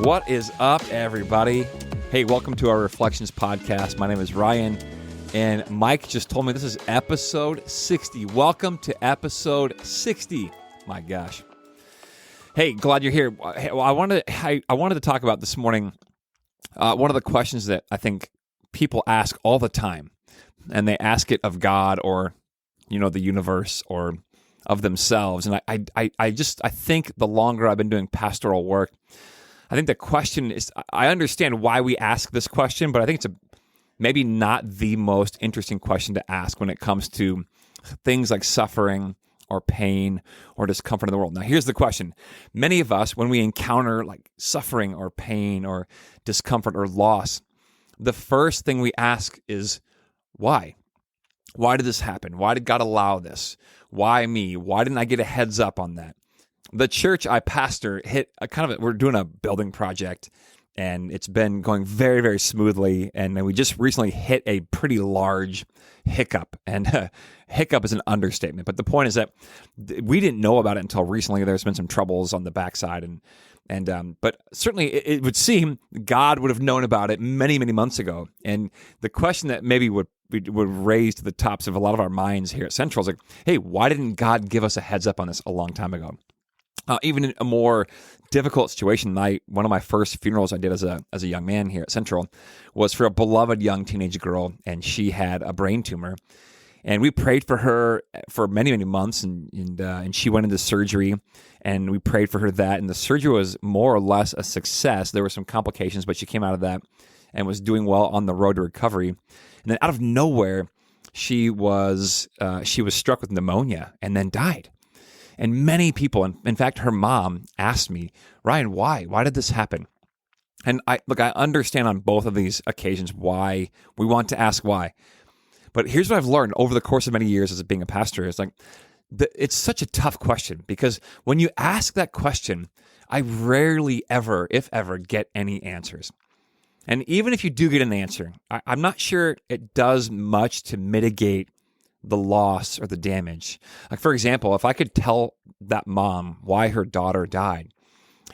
What is up, everybody? Hey, welcome to our Reflections podcast. My name is Ryan, and Mike just told me this is episode 60. Welcome to episode 60. My gosh. Hey, glad you're here. I wanted to talk about this morning one of the questions that I think people ask all the time, and they ask it of God or, the universe or of themselves. And I think the longer I've been doing pastoral work, I think the question is, I understand why we ask this question, but I think it's maybe not the most interesting question to ask when it comes to things like suffering or pain or discomfort in the world. Now, here's the question. Many of us, when we encounter like suffering or pain or discomfort or loss, the first thing we ask is, why? Why did this happen? Why did God allow this? Why me? Why didn't I get a heads up on that? The church I pastor we're doing a building project, and it's been going very, very smoothly. And we just recently hit a pretty large hiccup, and hiccup is an understatement. But the point is that we didn't know about it until recently. There's been some troubles on the backside, but certainly it would seem God would have known about it many, many months ago. And the question that maybe would raise to the tops of a lot of our minds here at Central is like, hey, why didn't God give us a heads up on this a long time ago? Even in a more difficult situation, one of my first funerals I did as a young man here at Central was for a beloved young teenage girl, and she had a brain tumor. And we prayed for her for many, many months, and she went into surgery, and we prayed for her that, and the surgery was more or less a success. There were some complications, but she came out of that and was doing well on the road to recovery. And then out of nowhere, she was struck with pneumonia and then died. And many people, in fact, her mom asked me, Ryan, why? Why did this happen? And I understand on both of these occasions why we want to ask why. But here's what I've learned over the course of many years as being a pastor is it's such a tough question, because when you ask that question, I rarely ever, if ever, get any answers. And even if you do get an answer, I'm not sure it does much to mitigate the loss or the damage. Like, for example, if I could tell that mom why her daughter died,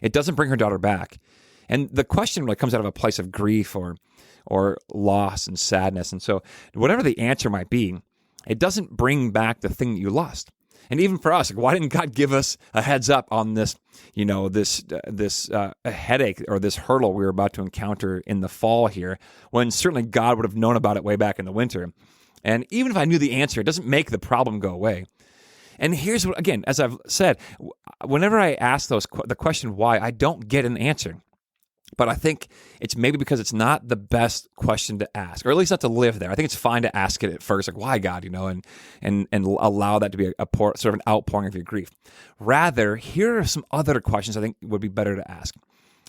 it doesn't bring her daughter back. And the question really comes out of a place of grief or loss and sadness. And so whatever the answer might be, it doesn't bring back the thing that you lost. And even for us, why didn't God give us a heads up on this, this headache or this hurdle we were about to encounter in the fall here, when certainly God would have known about it way back in the winter? And even if I knew the answer, it doesn't make the problem go away. And here's what, again, as I've said, whenever I ask the question why, I don't get an answer. But I think it's maybe because it's not the best question to ask, or at least not to live there. I think it's fine to ask it at first, like, why, God, and allow that to be sort of an outpouring of your grief. Rather, here are some other questions I think would be better to ask.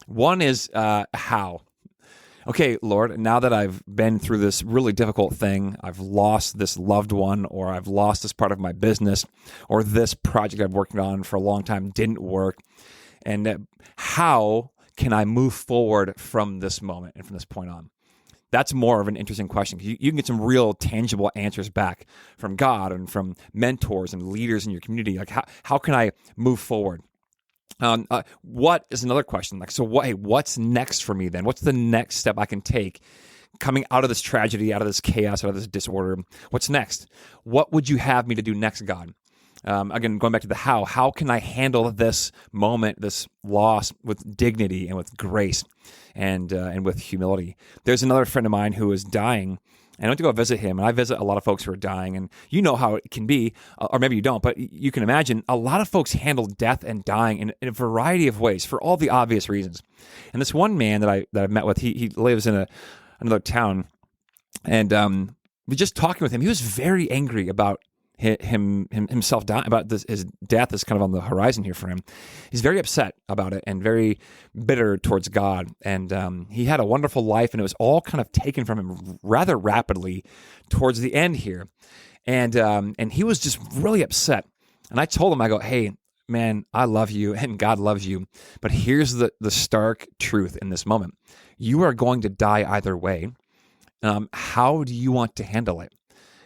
One is how. Okay, Lord, now that I've been through this really difficult thing, I've lost this loved one, or I've lost this part of my business, or this project I've worked on for a long time didn't work, and how can I move forward from this moment and from this point on? That's more of an interesting question. You can get some real tangible answers back from God and from mentors and leaders in your community. Like, how can I move forward? What is another question? What's next for me then? What's the next step I can take coming out of this tragedy, out of this chaos, out of this disorder? What's next? What would you have me to do next, God? Again, going back to the how can I handle this moment, this loss, with dignity and with grace and with humility? There's another friend of mine who is dying, and I went to go visit him, and I visit a lot of folks who are dying, and you know how it can be, or maybe you don't, but you can imagine a lot of folks handle death and dying in a variety of ways for all the obvious reasons. And this one man that I've met with, he lives in another town, and we just talking with him. He was very angry about himself dying, about his death is kind of on the horizon here for him. He's very upset about it and very bitter towards God. And he had a wonderful life, and it was all kind of taken from him rather rapidly towards the end here. And he was just really upset. And I told him, I go, hey, man, I love you and God loves you. But here's the stark truth in this moment. You are going to die either way. How do you want to handle it?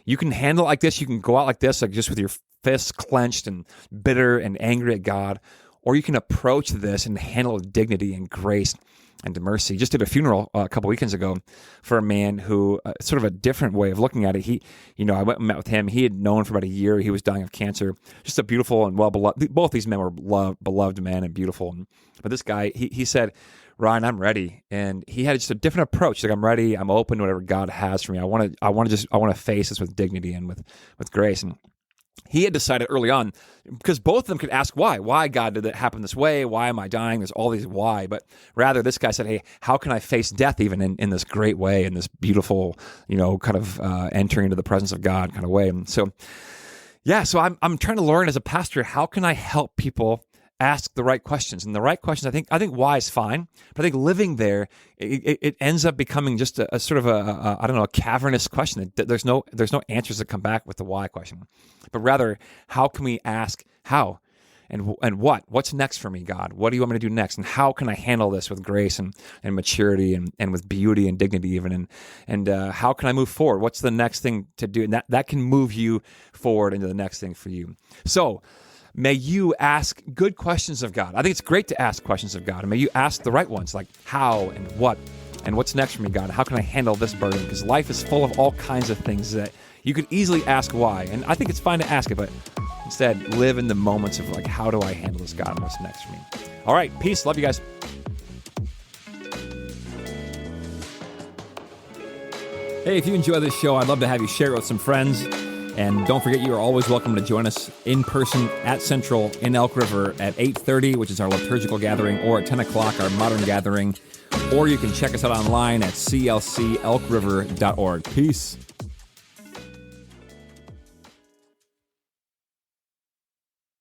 You can handle it like this. You can go out like this, like just with your fists clenched and bitter and angry at God. or you can approach this and handle with dignity and grace and mercy. Just did a funeral a couple weekends ago for a man who, sort of a different way of looking at it. I went and met with him. He had known for about a year. He was dying of cancer. Just a beautiful and well-beloved. Both these men were beloved men and beautiful. But this guy, he said, Ryan, I'm ready. And he had just a different approach. Like, I'm ready. I'm open to whatever God has for me. I want to face this with dignity and with grace. And he had decided early on, because both of them could ask why. Why, God, did it happen this way? Why am I dying? There's all these why. But rather, this guy said, hey, how can I face death even in this great way, in this beautiful, kind of entering into the presence of God kind of way? And so, so I'm trying to learn as a pastor, how can I help people ask the right questions? And the right questions, I think why is fine, but I think living there, it ends up becoming just a sort of a cavernous question. There's no answers that come back with the why question, but rather, how can we ask how and what's next for me, God? What do you want me to do next? And how can I handle this with grace and maturity and with beauty and dignity even? And how can I move forward? What's the next thing to do? And that can move you forward into the next thing for you. So, may you ask good questions of God. I think it's great to ask questions of God. And may you ask the right ones, like how and what's next for me, God? How can I handle this burden? Because life is full of all kinds of things that you could easily ask why. And I think it's fine to ask it, but instead live in the moments of like, how do I handle this, God? And what's next for me? All right, peace. Love you guys. Hey, if you enjoy this show, I'd love to have you share it with some friends. And don't forget, you are always welcome to join us in person at Central in Elk River at 8:30, which is our liturgical gathering, or at 10 o'clock, our modern gathering. Or you can check us out online at clcelkriver.org. Peace.